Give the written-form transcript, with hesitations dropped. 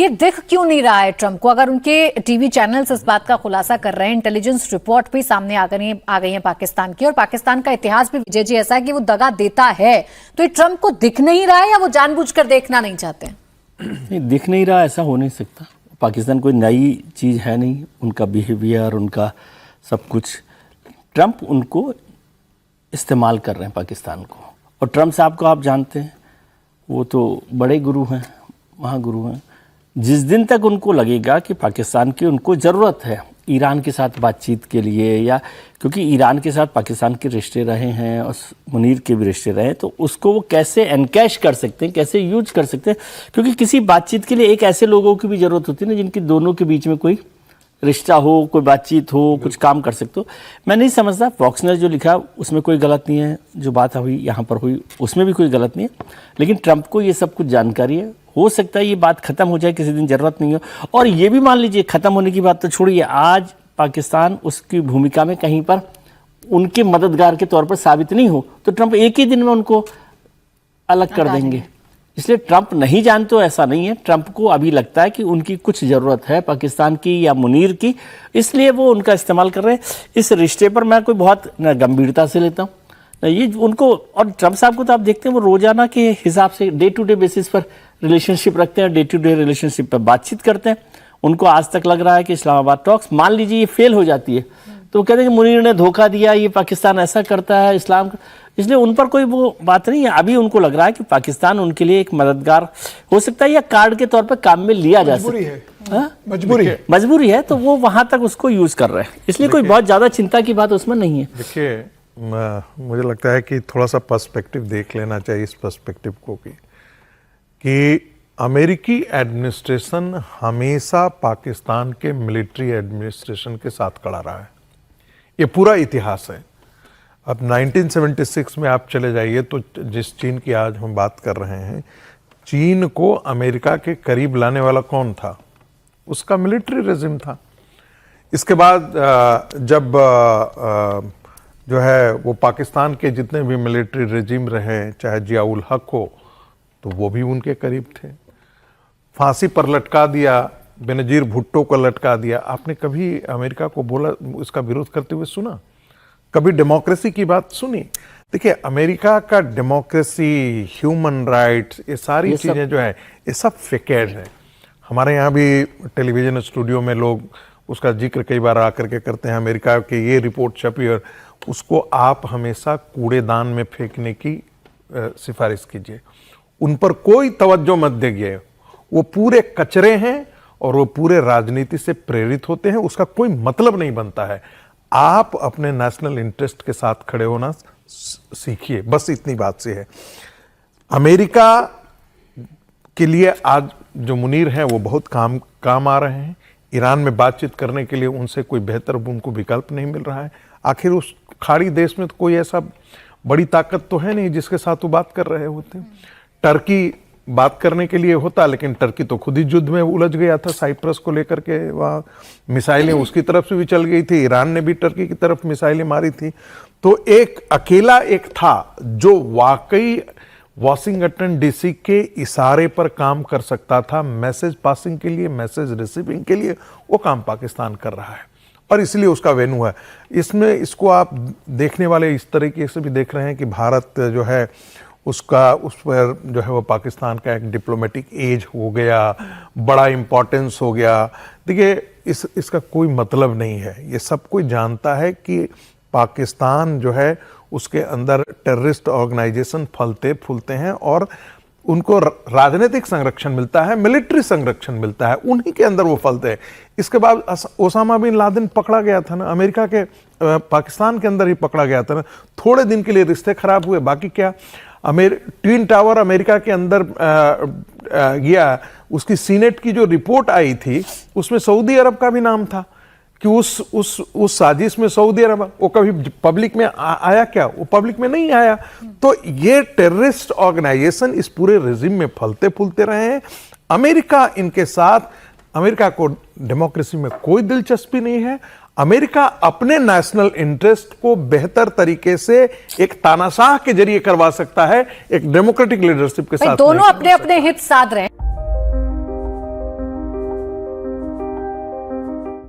ये दिख क्यों नहीं रहा है ट्रंप को? अगर उनके टीवी चैनल्स इस बात का खुलासा कर रहे हैं, इंटेलिजेंस रिपोर्ट भी सामने आ गई है पाकिस्तान की, और पाकिस्तान का इतिहास भी विजय जी ऐसा है कि वो दगा देता है, तो ये ट्रंप को दिख नहीं रहा है या वो जानबूझकर देखना नहीं चाहते हैं? नहीं, दिख नहीं रहा, ऐसा हो नहीं सकता। पाकिस्तान कोई नई चीज़ है नहीं, उनका बिहेवियर, उनका सब कुछ, ट्रंप उनको इस्तेमाल कर रहे हैं पाकिस्तान को। और ट्रंप साहब को आप जानते हैं, वो तो बड़े गुरु हैं, महागुरु हैं। जिस दिन तक उनको लगेगा कि पाकिस्तान की उनको ज़रूरत है ईरान के साथ बातचीत के लिए, या क्योंकि ईरान के साथ पाकिस्तान के रिश्ते रहे हैं और मुनीर के भी रिश्ते रहे हैं, तो उसको वो कैसे एनकैश कर सकते हैं, कैसे यूज कर सकते हैं, क्योंकि किसी बातचीत के लिए एक ऐसे लोगों की भी ज़रूरत होती है ना जिनकी दोनों के बीच में कोई रिश्ता हो, कोई बातचीत हो, कुछ काम कर सकते हो। मैं नहीं समझता, फॉक्स ने जो लिखा उसमें कोई गलत नहीं है, जो बात हुई यहाँ पर हुई उसमें भी कोई गलत नहीं है, लेकिन ट्रंप को ये सब कुछ जानकारी है। हो सकता है ये बात खत्म हो जाए किसी दिन, ज़रूरत नहीं हो। और ये भी मान लीजिए खत्म होने की बात तो छोड़िए, आज पाकिस्तान उसकी भूमिका में कहीं पर उनके मददगार के तौर पर साबित नहीं हो तो ट्रंप एक ही दिन में उनको अलग कर देंगे। इसलिए ट्रंप नहीं जानते हो ऐसा नहीं है, ट्रंप को अभी लगता है कि उनकी कुछ ज़रूरत है पाकिस्तान की या मुनीर की, इसलिए वो उनका इस्तेमाल कर रहे हैं। इस रिश्ते पर मैं कोई बहुत गंभीरता से लेता हूँ ये उनको। और ट्रंप साहब को तो आप देखते हैं वो रोजाना के हिसाब से डे टू डे बेसिस पर रिलेशनशिप रखते हैं, डे टू डे रिलेशनशिप पर बातचीत करते हैं। उनको आज तक लग रहा है कि इस्लामाबाद टॉक्स, मान लीजिए ये फेल हो जाती है तो कहते हैं कि मुनीर ने धोखा दिया, ये पाकिस्तान ऐसा करता है इस्लाम, इसलिए उन पर कोई वो बात नहीं है। अभी उनको लग रहा है कि पाकिस्तान उनके लिए एक मददगार हो सकता है या कार्ड के तौर पर काम में लिया जा सकता है। मजबूरी है तो वो वहां तक उसको यूज कर रहे हैं, इसलिए कोई बहुत ज्यादा चिंता की बात उसमें नहीं है। देखिए, मुझे लगता है कि थोड़ा सा पर्सपेक्टिव देख लेना चाहिए इस पर्सपेक्टिव को कि अमेरिकी एडमिनिस्ट्रेशन हमेशा पाकिस्तान के मिलिट्री एडमिनिस्ट्रेशन के साथ खड़ा रहा है, ये पूरा इतिहास है। अब 1976 में आप चले जाइए तो जिस चीन की आज हम बात कर रहे हैं, चीन को अमेरिका के करीब लाने वाला कौन था? उसका मिलिट्री रेजिम था। इसके बाद जब जो है वो पाकिस्तान के जितने भी मिलिट्री रेजिम रहे, चाहे जियाउल हक हो तो वो भी उनके करीब थे। फांसी पर लटका दिया, बेनजीर भुट्टो को लटका दिया। आपने कभी अमेरिका को बोला, उसका विरोध करते हुए सुना? कभी डेमोक्रेसी की बात सुनी? देखिए, अमेरिका का डेमोक्रेसी, ह्यूमन राइट्स, ये सारी चीजें जो है ये सब फेकेड है। हमारे यहाँ भी टेलीविजन स्टूडियो में लोग उसका जिक्र कई बार आकर के करते हैं, अमेरिका की ये रिपोर्ट छपी, और उसको आप हमेशा कूड़ेदान में फेंकने की सिफारिश कीजिए। उन पर कोई तवज्जो मत दीजिए, वो पूरे कचरे हैं और वो पूरे राजनीति से प्रेरित होते हैं, उसका कोई मतलब नहीं बनता है। आप अपने नेशनल इंटरेस्ट के साथ खड़े होना सीखिए, बस इतनी बात से है। अमेरिका के लिए आज जो मुनीर हैं वो बहुत काम आ रहे हैं। ईरान में बातचीत करने के लिए उनसे कोई बेहतर उनको विकल्प नहीं मिल रहा है। आखिर उस खाड़ी देश में तो कोई ऐसा बड़ी ताकत तो है नहीं जिसके साथ वो बात कर रहे होते। टर्की बात करने के लिए होता, लेकिन टर्की तो खुद ही युद्ध में उलझ गया था साइप्रस को लेकर के, वहाँ मिसाइलें उसकी तरफ से भी चल गई थी, ईरान ने भी टर्की की तरफ मिसाइलें मारी थी। तो एक अकेला एक था जो वाकई वॉशिंगटन डीसी के इशारे पर काम कर सकता था, मैसेज पासिंग के लिए, मैसेज रिसीविंग के लिए, वो काम पाकिस्तान कर रहा है और इसलिए उसका वेन्यू है। इसमें इसको आप देखने वाले इस तरीके से भी देख रहे हैं कि भारत जो है उसका उस पर जो है वो पाकिस्तान का एक डिप्लोमेटिक एज हो गया, बड़ा इंपॉर्टेंस हो गया। देखिए, इसका कोई मतलब नहीं है। ये सब कोई जानता है कि पाकिस्तान जो है उसके अंदर टेररिस्ट ऑर्गेनाइजेशन फलते फूलते हैं और उनको राजनीतिक संरक्षण मिलता है, मिलिट्री संरक्षण मिलता है, उन्हीं के अंदर वो फलते हैं। इसके बाद ओसामा बिन लादेन पकड़ा गया था ना, अमेरिका के पाकिस्तान के अंदर ही पकड़ा गया था ना। थोड़े दिन के लिए रिश्ते खराब हुए, बाकी क्या। ट्विन टावर अमेरिका के अंदर गया, उसकी सीनेट की जो रिपोर्ट आई थी उसमें सऊदी अरब का भी नाम था कि उस साजिश में सऊदी अरब, वो कभी पब्लिक में आया क्या? वो पब्लिक में नहीं आया। तो ये टेररिस्ट ऑर्गेनाइजेशन इस पूरे रेजिम में फलते फूलते रहे हैं। अमेरिका इनके साथ, अमेरिका को डेमोक्रेसी में कोई दिलचस्पी नहीं है। अमेरिका अपने नेशनल इंटरेस्ट को बेहतर तरीके से एक तानाशाह के जरिए करवा सकता है, एक डेमोक्रेटिक लीडरशिप के साथ। दोनों अपने अपने हित साध रहे हैं।